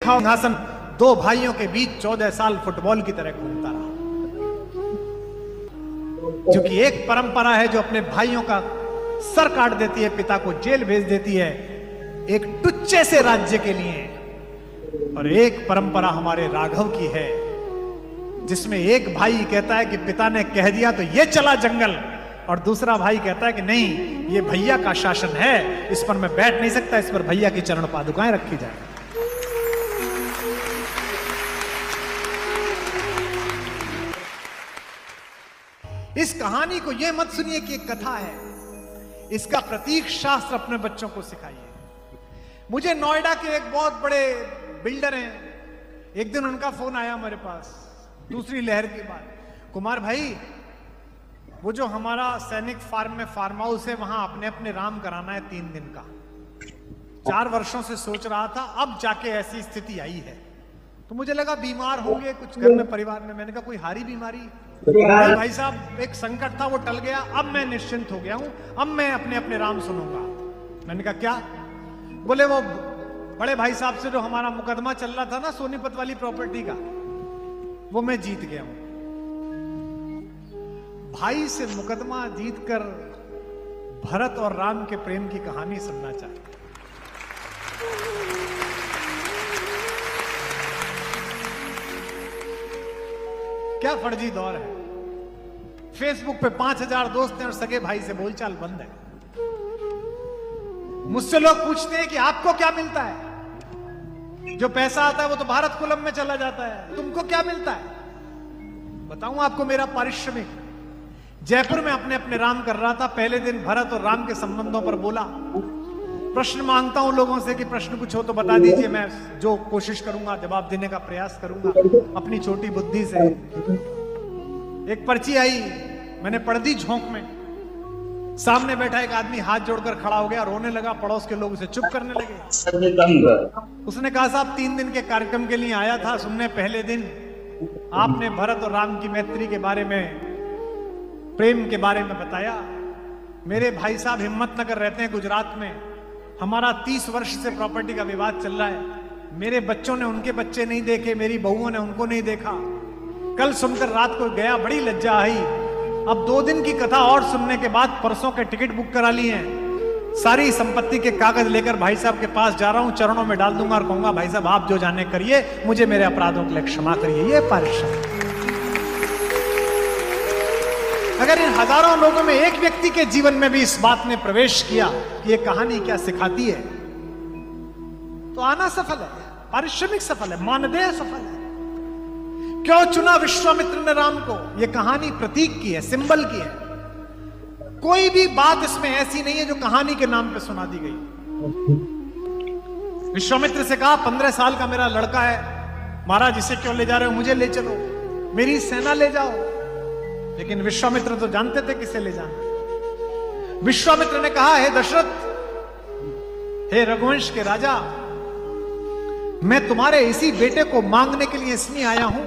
देखा सिंहासन दो भाइयों के बीच 14 साल फुटबॉल की तरह घूमता रहा। क्योंकि एक परंपरा है जो अपने भाइयों का सर काट देती है, पिता को जेल भेज देती है एक टुच्चे से राज्य के लिए, और एक परंपरा हमारे राघव की है जिसमें एक भाई कहता है कि पिता ने कह दिया तो ये चला जंगल, और दूसरा भाई कहता है कि नहीं, ये भैया का शासन है, इस पर मैं बैठ नहीं सकता, इस पर भैया की चरण पादुकाएं रखी जाए। इस कहानी को यह मत सुनिए कि एक कथा है, इसका प्रतीक शास्त्र अपने बच्चों को सिखाइए। मुझे नोएडा के एक बहुत बड़े बिल्डर हैं, एक दिन उनका फोन आया मेरे पास दूसरी लहर के बाद, कुमार भाई वो जो हमारा सैनिक फार्म में फार्म हाउस है वहां अपने अपने राम कराना है 3 दिन का, 4 वर्षों से सोच रहा था, अब जाके ऐसी स्थिति आई है। तो मुझे लगा बीमार होंगे कुछ घर में परिवार में, मैंने कहा कोई हारी बीमारी? भाई साहब एक संकट था वो टल गया, अब मैं निश्चिंत हो गया हूं, अब मैं अपने अपने राम सुनूंगा। मैंने कहा क्या? बोले वो बड़े भाई साहब से जो हमारा मुकदमा चल रहा था ना सोनीपत वाली प्रॉपर्टी का, वो मैं जीत गया हूं। भाई से मुकदमा जीतकर भरत और राम के प्रेम की कहानी सुनना चाहते। क्या फर्जी दौर है, फेसबुक पे 5000 दोस्त हैं और सगे भाई से बोलचाल बंद है। मुझसे लोग पूछते हैं कि आपको क्या मिलता है? जो पैसा आता है वो तो भारत कुलम में चला जाता है, तुमको क्या मिलता है? बताऊं आपको मेरा पारिश्रमिक। जयपुर में अपने अपने राम कर रहा था, पहले दिन भरत और राम के संबंधों पर बोला। प्रश्न मांगता हूं लोगों से कि प्रश्न कुछ हो तो बता दीजिए, मैं जो कोशिश करूंगा जवाब देने का प्रयास करूंगा अपनी छोटी बुद्धि से। एक पर्ची आई, मैंने पढ़ दी झोंक में। सामने बैठा एक आदमी हाथ जोड़कर खड़ा हो गया, रोने लगा, पड़ोस के लोग उसे चुप करने लगे। उसने कहा साहब 3 दिन के कार्यक्रम के लिए आया था सुनने, पहले दिन आपने भरत और राम की मैत्री के बारे में, प्रेम के बारे में बताया। मेरे भाई साहब हिम्मतनगर रहते हैं गुजरात में, हमारा 30 वर्ष से प्रॉपर्टी का विवाद चल रहा है। मेरे बच्चों ने उनके बच्चे नहीं देखे, मेरी बहुओं ने उनको नहीं देखा। कल सुनकर रात को गया, बड़ी लज्जा आई। अब 2 दिन की कथा और सुनने के बाद परसों के टिकट बुक करा लिए हैं। सारी संपत्ति के कागज लेकर भाई साहब के पास जा रहा हूं, चरणों में डाल दूंगा और कहूंगा भाई साहब आप जो जाने करिए, मुझे मेरे अपराधों के लिए क्षमा करिए। ये पारिश्रम। अगर इन हजारों लोगों में एक व्यक्ति के जीवन में भी इस बात ने प्रवेश किया कि ये कहानी क्या सिखाती है, तो आना सफल है, पारिश्रमिक सफल है, मानदेय सफल है। क्यों चुना विश्वामित्र ने राम को? ये कहानी प्रतीक की है, सिंबल की है। कोई भी बात इसमें ऐसी नहीं है जो कहानी के नाम पे सुना दी गई। विश्वामित्र से कहा 15 साल का मेरा लड़का है, महाराज इसे क्यों ले जा रहे हो, मुझे ले चलो, मेरी सेना ले जाओ। लेकिन विश्वामित्र तो जानते थे किसे ले जाना। विश्वामित्र ने कहा हे दशरथ, हे रघुवंश के राजा, मैं तुम्हारे इसी बेटे को मांगने के लिए इसलिए आया हूं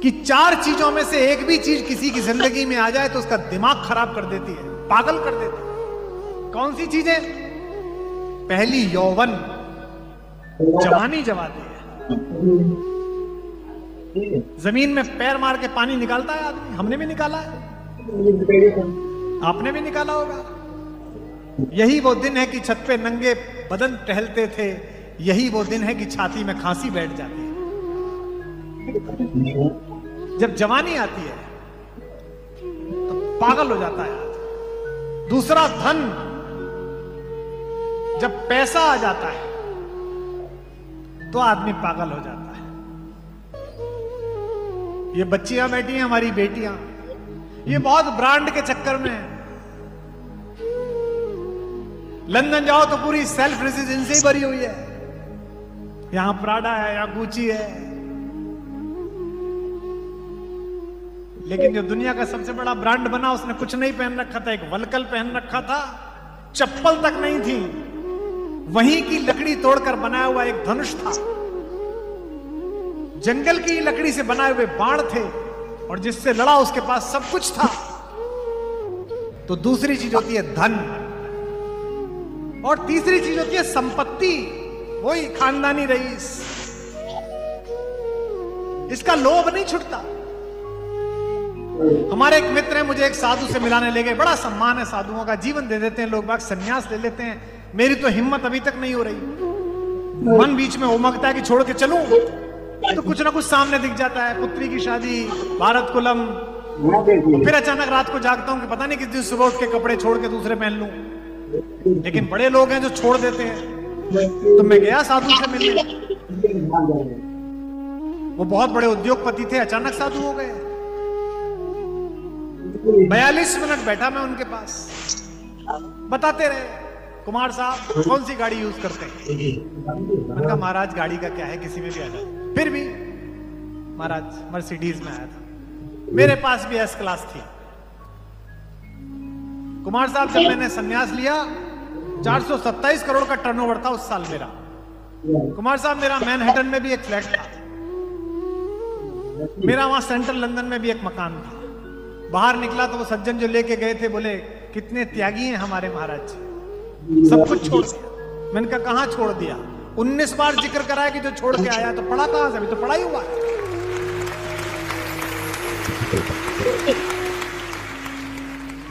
कि 4 चीजों में से एक भी चीज किसी की जिंदगी में आ जाए तो उसका दिमाग खराब कर देती है, पागल कर देती है। कौन सी चीजें? पहली यौवन, जवानी जवाती है। जमीन में पैर मार के पानी निकालता है आदमी, हमने भी निकाला है, आपने भी निकाला होगा। यही वो दिन है कि छत पे नंगे बदन टहलते थे, यही वो दिन है कि छाती में खांसी बैठ जाती है। जब जवानी आती है तो पागल हो जाता है आदमी। दूसरा धन, जब पैसा आ जाता है तो आदमी पागल हो जाता है। ये बच्चियां बैठी हैं, हमारी बेटियां, ये बहुत ब्रांड के चक्कर में है। लंदन जाओ तो पूरी सेल्फ रेजिडेंस ही भरी हुई है, यहां प्राडा है, यहां गुची है। लेकिन जो दुनिया का सबसे बड़ा ब्रांड बना उसने कुछ नहीं पहन रखा था, एक वलकल पहन रखा था, चप्पल तक नहीं थी, वहीं की लकड़ी तोड़कर बनाया हुआ एक धनुष था, जंगल की लकड़ी से बनाए हुए बाण थे, और जिससे लड़ा उसके पास सब कुछ था। तो दूसरी चीज होती है धन, और तीसरी चीज होती है संपत्ति। वही खानदानी रईस। इसका लोभ नहीं छूटता। हमारे एक मित्र हैं, मुझे एक साधु से मिलाने ले गए। बड़ा सम्मान है साधुओं का, जीवन दे देते हैं लोग बाग, सन्यास ले लेते हैं। मेरी तो हिम्मत अभी तक नहीं हो रही। मन बीच में उमगता है कि छोड़ के चलूं, तो कुछ ना कुछ सामने दिख जाता है, पुत्री की शादी, भारत कुलम। फिर अचानक रात को जागता हूं कि पता नहीं किस दिन सुबह उठ के कपड़े छोड़ के दूसरे पहन लूं। लेकिन बड़े लोग हैं जो छोड़ देते हैं। तो मैं गया साधु से मिलने, वो बहुत बड़े उद्योगपति थे, अचानक साधु हो गए। 42 मिनट बैठा मैं उनके पास, बताते रहे, कुमार साहब कौन सी गाड़ी यूज करते हैं। मैंने कहा महाराज गाड़ी का क्या है, किसी में भी आ जाए। फिर भी महाराज मर्सिडीज में आया था, मेरे पास भी एस क्लास थी। कुमार साहब जब मैंने संन्यास लिया, 427 करोड़ का टर्नओवर था उस साल मेरा। कुमार साहब मेरा मैनहट्टन में भी एक फ्लैट था, मेरा वहां सेंट्रल लंदन में भी एक मकान था। बाहर निकला तो वो सज्जन जो लेके गए थे बोले कितने त्यागी हैं हमारे महाराज जी, सब कुछ छोड़ दिया। मैंने कहा कहां छोड़ दिया? 19 बार जिक्र कराया कि जो छोड़ के आया, तो पढ़ा कहां से? अभी तो पढ़ा ही हुआ है।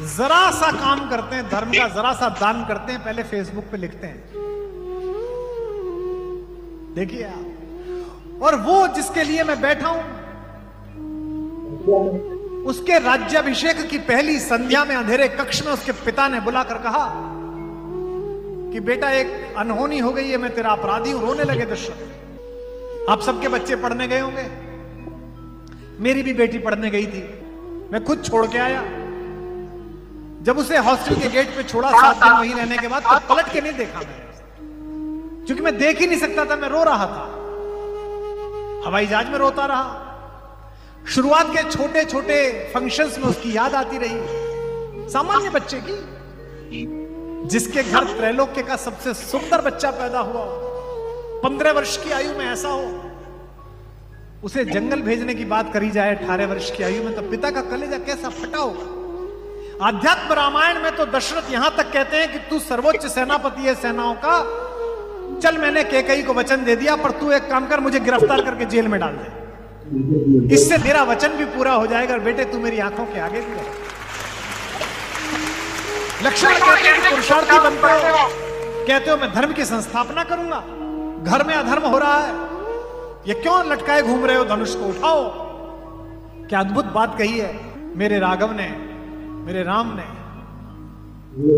जरा सा काम करते हैं धर्म का, जरा सा दान करते हैं, पहले फेसबुक पे लिखते हैं, देखिए आप। और वो जिसके लिए मैं बैठा हूं, उसके राज्याभिषेक की पहली संध्या में अंधेरे कक्ष में उसके पिता ने बुलाकर कहा कि बेटा एक अनहोनी हो गई है, मैं तेरा अपराधी हूं। रोने लगे दशरथ। आप सबके बच्चे पढ़ने गए होंगे, मेरी भी बेटी पढ़ने गई थी, मैं खुद छोड़ के आया। जब उसे हॉस्टल के गेट पे छोड़ा 7 दिन वहीं रहने के बाद, तो पलट के नहीं देखा मैंने, क्योंकि मैं देख ही नहीं सकता था, मैं रो रहा था। हवाई जहाज में रोता रहा। शुरुआत के छोटे छोटे फंक्शंस में उसकी याद आती रही, सामान्य बच्चे की, जिसके घर त्रैलोक्य का सबसे सुंदर बच्चा पैदा हुआ, 15 वर्ष की आयु में ऐसा हो। उसे जंगल भेजने की बात करी जाए 18 वर्ष की आयु में, तो पिता का कलेजा कैसा फटा होगा। आध्यात्म रामायण में तो दशरथ यहां तक कहते हैं कि तू सर्वोच्च सेनापति है सेनाओं का, चल मैंने कैकेयी को वचन दे दिया, पर तू एक काम कर, मुझे गिरफ्तार करके जेल में डाल दे, इससे मेरा वचन भी पूरा हो जाएगा। बेटे तू मेरी आंखों के आगे भी रह। लक्ष्मण कहते हैं कि पुरुषार्थी बनते हो, कहते हो मैं धर्म की संस्थापना करूंगा, घर में अधर्म हो रहा है, ये क्यों लटकाए घूम रहे हो, धनुष को उठाओ। क्या अद्भुत बात कही है मेरे राघव ने, मेरे राम ने।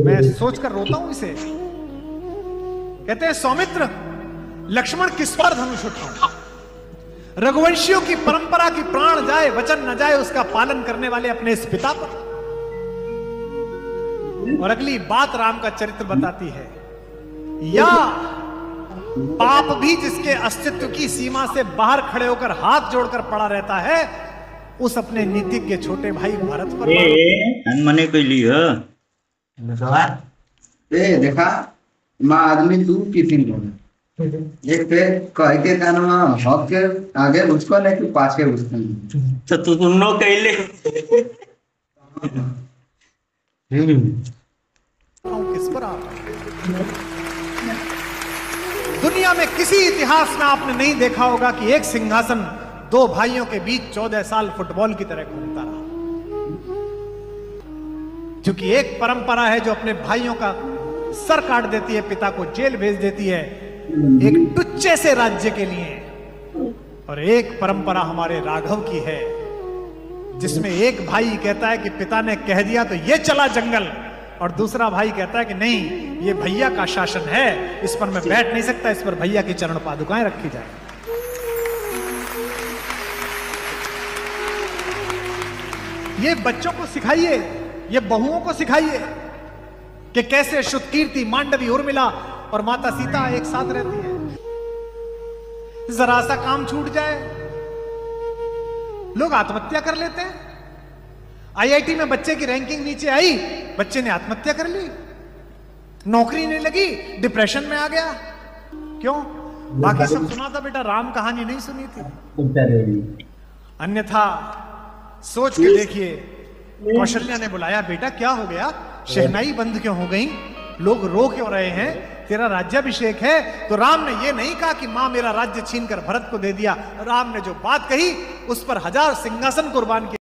मैं सोचकर रोता हूं इसे। कहते हैं सौमित्र, लक्ष्मण किस पर धनुष उठाऊं? रघुवंशियों की परंपरा की प्राण जाए वचन न जाए, उसका पालन करने वाले अपने इस पिता पर। और अगली बात राम का चरित्र बताती है, या पाप भी जिसके अस्तित्व की सीमा से बाहर खड़े होकर हाथ जोड़कर पड़ा रहता है, उस अपने नीतिज्ञ छोटे भाई भारत पर मने के लिए देखा माँ आदमी तू किसी एक पे कह के कानमा हक के आगे उसको नहीं कि पाछे उसको। तो तू सुनो कहले किस पर दुनिया में किसी इतिहास में आपने नहीं देखा होगा कि एक सिंहासन 2 भाइयों के बीच 14 साल फुटबॉल की तरह घूमता रहा। क्योंकि एक परंपरा है जो अपने भाइयों का सर काट देती है, पिता को जेल भेज देती है एक टुच्चे से राज्य के लिए। और एक परंपरा हमारे राघव की है, जिसमें एक भाई कहता है कि पिता ने कह दिया तो ये चला जंगल, और दूसरा भाई कहता है कि नहीं, ये भैया का शासन है, इस पर मैं बैठ नहीं सकता, इस पर भैया की चरण पादुकाएं रखी जाए। ये बच्चों को सिखाइए, ये बहुओं को सिखाइए कि कैसे श्रुतकीर्ति, मांडवी, उर्मिला और माता सीता एक साथ रहती है। जरा सा काम छूट जाए लोग आत्महत्या कर लेते हैं। आईआईटी में बच्चे की रैंकिंग नीचे आई, बच्चे ने आत्महत्या कर ली, नौकरी नहीं लगी, डिप्रेशन में आ गया। क्यों? बाकी सब सुना था बेटा, राम कहानी नहीं सुनी थी। अन्यथा सोच के देखिए, कौशल्या ने बुलाया, बेटा क्या हो गया, शहनाई बंद क्यों हो गई, लोग रो क्यों रहे हैं, तेरा राज्याभिषेक है, तो राम ने ये नहीं कहा कि मां मेरा राज्य छीनकर भरत को दे दिया। राम ने जो बात कही उस पर 1000 सिंहासन कुर्बान किए।